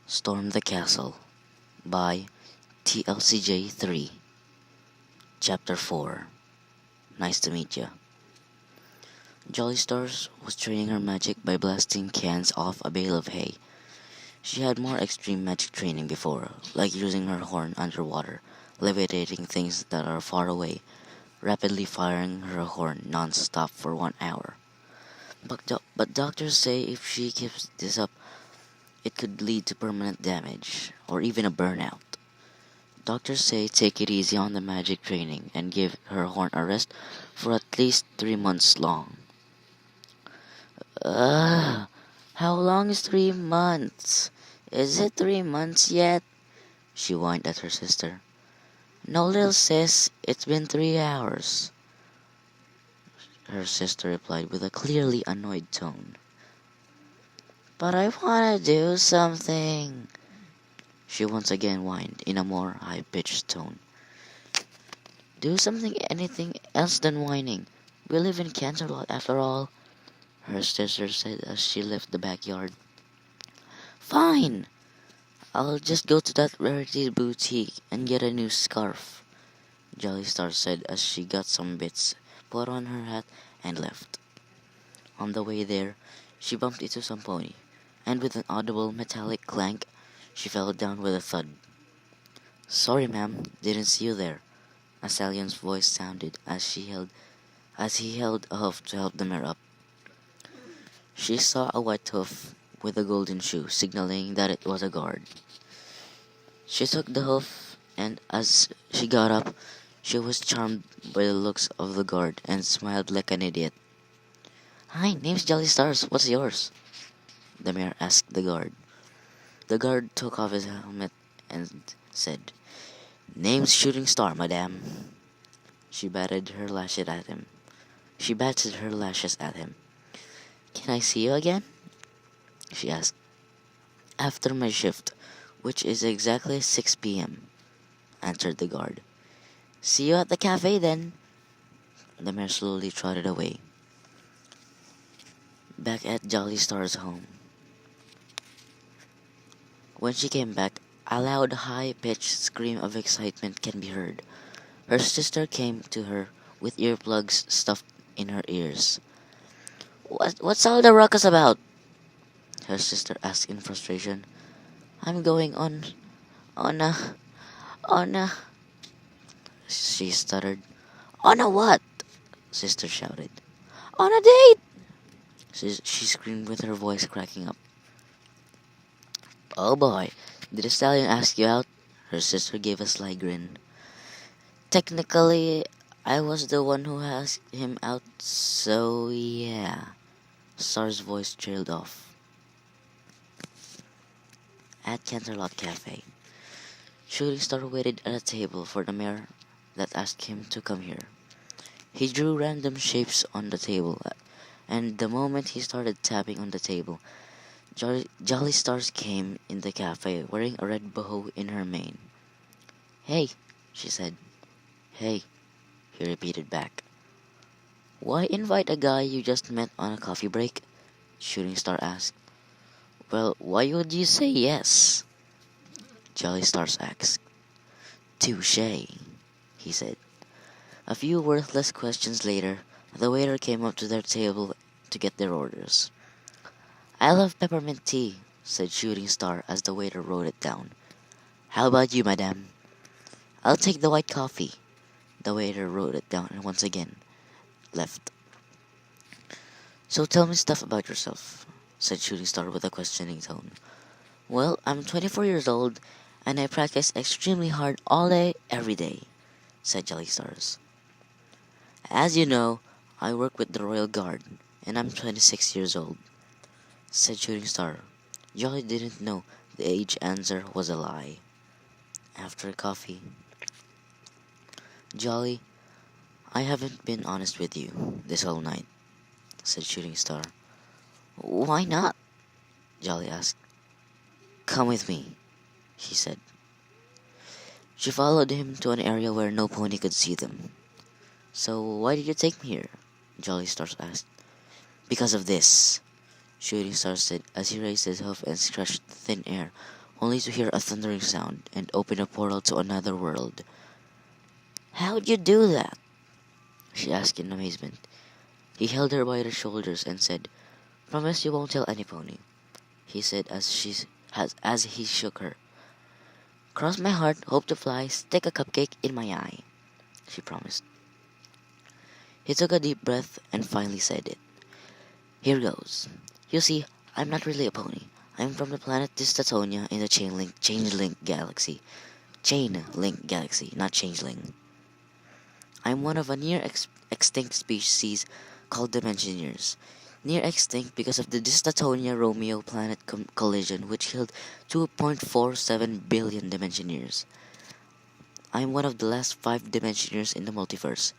Storm the Castle by TLCJ 3. Chapter 4. Nice to meet you. Jolly Stars was training her magic by blasting cans off a bale of hay. She had more extreme magic training before, like using her horn underwater, levitating things that are far away, rapidly firing her horn non-stop for 1 hour. But doctors say if she keeps this up, it could lead to permanent damage, or even a burnout. Doctors say take it easy on the magic training and give her horn a rest for at least 3 months long. Ugh, how long is 3 months? Is it 3 months yet? She whined at her sister. No, little sis, it's been 3 hours. Her sister replied with a clearly annoyed tone. But I want to do something. She once again whined in a more high-pitched tone. Do something anything else than whining. We live in Canterlot after all, her sister said as she left the backyard. Fine! I'll just go to that rarity boutique and get a new scarf, Jolly Star said as she got some bits, put on her hat, and left. On the way there, she bumped into some pony, and with an audible metallic clank, she fell down with a thud. Sorry, ma'am, didn't see you there, a stallion's voice sounded as he held a hoof to help the mare up. She saw a white hoof with a golden shoe, signaling that it was a guard. She took the hoof, and as she got up, she was charmed by the looks of the guard and smiled like an idiot. Hi, name's Jolly Stars. What's yours? The mare asked the guard. The guard took off his helmet and said, Name's Shooting Star, madame. She batted her lashes at him. Can I see you again? She asked. After my shift, which is exactly 6 p.m., answered the guard. See you at the cafe then. The mare slowly trotted away. Back at Jolly Star's home. When she came back, a loud, high-pitched scream of excitement can be heard. Her sister came to her with earplugs stuffed in her ears. What's all the ruckus about? Her sister asked in frustration. I'm going on a, she stuttered. On a what? Sister shouted. On a date! She screamed with her voice cracking up. Oh boy, did the stallion ask you out? Her sister gave a sly grin. Technically, I was the one who asked him out, so yeah. Star's voice trailed off. At Canterlot Cafe, Shooting Star waited at a table for the mayor that asked him to come here. He drew random shapes on the table, and the moment he started tapping on the table, Jolly Stars came in the cafe wearing a red boho in her mane. Hey, she said. Hey, he repeated back. Why invite a guy you just met on a coffee break? Shooting Star asked. Well, why would you say yes? Jolly Stars asked. Touché, he said. A few worthless questions later, the waiter came up to their table to get their orders. I love peppermint tea, said Shooting Star as the waiter wrote it down. How about you, madame? I'll take the white coffee. The waiter wrote it down and once again left. So tell me stuff about yourself, said Shooting Star with a questioning tone. Well, I'm 24 years old, and I practice extremely hard all day, every day, said Jolly Stars. As you know, I work with the Royal Guard, and I'm 26 years old, said Shooting Star. Jolly didn't know the age answer was a lie. After coffee, Jolly, I haven't been honest with you this whole night, said Shooting Star. Why not? Jolly asked. Come with me, she said. She followed him to an area where no pony could see them. So why did you take me here? Jolly Stars asked. Because of this, Shooting Star said as he raised his hoof and scratched the thin air only to hear a thundering sound and open a portal to another world. How'd you do that? She asked in amazement. He held her by the shoulders and said, Promise you won't tell any pony, he said as he shook her. Cross my heart, hope to fly, stick a cupcake in my eye, she promised. He took a deep breath and finally said it. Here goes. You see, I'm not really a pony. I'm from the planet Distatonia in the Changelink Galaxy. Chain-Link Galaxy, not Changeling. I'm one of a near-extinct species called Dimensioneers. Near extinct because of the Distatonia Romeo planet collision which killed 2.47 billion Dimensioneers. I'm one of the last 5 Dimensioneers in the multiverse.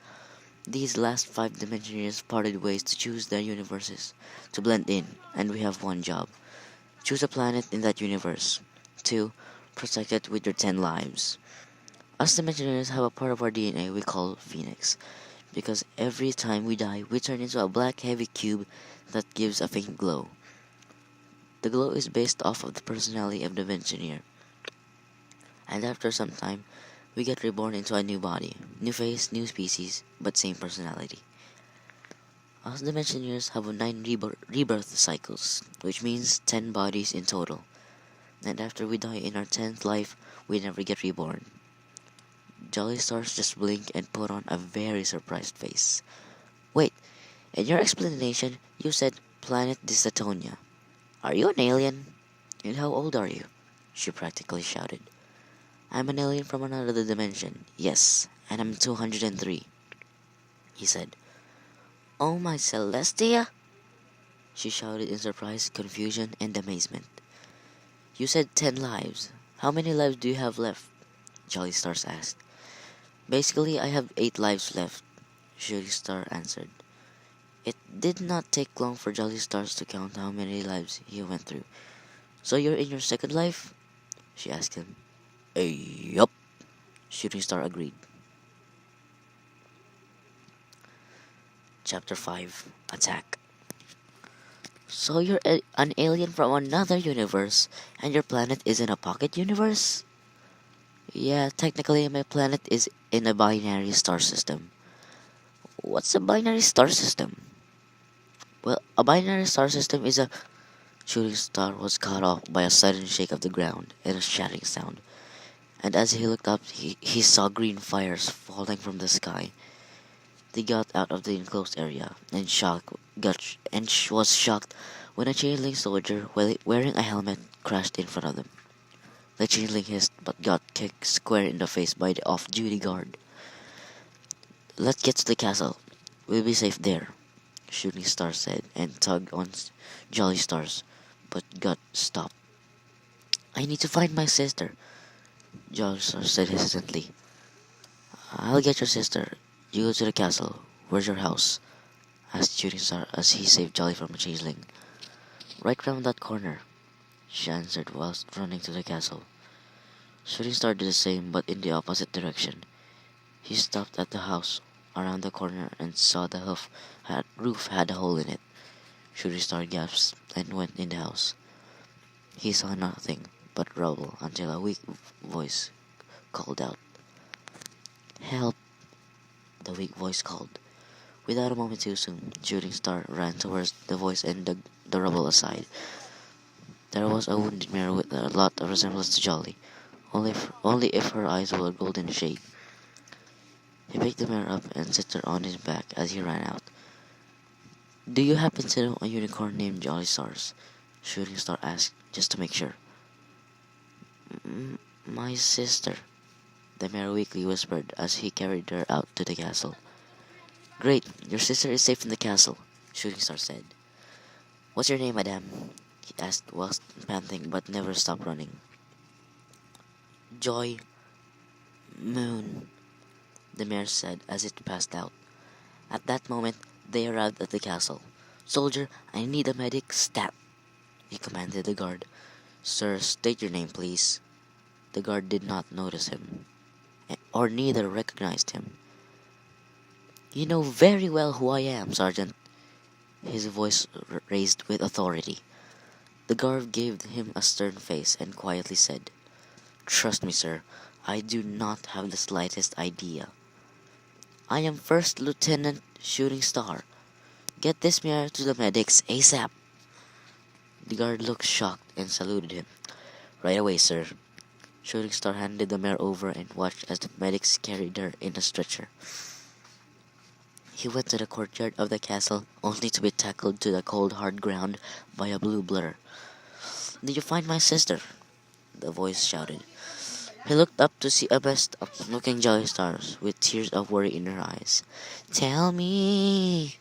These last 5 Dimensioneers parted ways to choose their universes, to blend in, and we have one job. Choose a planet in that universe. 2. Protect it with your 10 lives. Us Dimensioneers have a part of our DNA we call Phoenix, because every time we die, we turn into a black heavy cube that gives a faint glow. The glow is based off of the personality of the Dimensioneer. And after some time, we get reborn into a new body, new face, new species, but same personality. Us Dimensioneers have 9 rebirth cycles, which means 10 bodies in total. And after we die in our 10th life, we never get reborn. Jolly Stars just blinked and put on a very surprised face. Wait, in your explanation, you said planet Distatonia. Are you an alien? And how old are you? She practically shouted. I'm an alien from another dimension, yes, and I'm 203, he said. Oh my Celestia? She shouted in surprise, confusion, and amazement. You said 10 lives. How many lives do you have left? Jolly Stars asked. Basically, I have 8 lives left, Shooting Star answered. It did not take long for Jolly Stars to count how many lives he went through. So you're in your second life? She asked him. Yup, Shooting Star agreed. Chapter 5 Attack. So you're an alien from another universe, and your planet is in a pocket universe? Yeah, technically my planet is in a binary star system. What's a binary star system? Well, a binary star system is a... Shooting Star was cut off by a sudden shake of the ground and a shattering sound. And as he looked up, he saw green fires falling from the sky. They got out of the enclosed area and was shocked when a changeling soldier wearing a helmet crashed in front of them. The changeling hissed but got kicked square in the face by the off-duty guard. Let's get to the castle. We'll be safe there, Shooting Star said and tugged on Jolly Stars, but got stopped. I need to find my sister, Jolly Star said hesitantly. I'll get your sister. You go to the castle. Where's your house? Asked Shooting Star as he saved Jolly from a changeling. Right round that corner, she answered whilst running to the castle. Shooting Star did the same but in the opposite direction. He stopped at the house around the corner and saw the roof had a hole in it. Shooting Star gasped and went in the house. He saw nothing but rubble until a weak voice called out. Help! The weak voice called. Without a moment too soon, Shooting Star ran towards the voice and dug the rubble aside. There was a wounded mirror with a lot of resemblance to Jolly, only if her eyes were a golden shade. He picked the mirror up and set her on his back as he ran out. Do you happen to know a unicorn named Jolly Stars? Shooting Star asked, just to make sure. My sister, the mayor weakly whispered as he carried her out to the castle. Great, your sister is safe in the castle, Shooting Star said. What's your name, madame? He asked whilst panting but never stopped running. Joy Moon, the mayor said as it passed out. At that moment, they arrived at the castle. Soldier, I need a medic stat, he commanded the guard. Sir, state your name, please. The guard did not notice him, or neither recognized him. You know very well who I am, Sergeant, his voice raised with authority. The guard gave him a stern face and quietly said, "Trust me, sir, I do not have the slightest idea. I am First Lieutenant Shooting Star. Get this mare to the medics ASAP." The guard looked shocked and saluted him. "Right away, sir." Shooting Star handed the mare over and watched as the medics carried her in a stretcher. He went to the courtyard of the castle, only to be tackled to the cold hard ground by a blue blur. "Did you find my sister?" the voice shouted. He looked up to see a messed up looking Jolly Star with tears of worry in her eyes. "Tell me,"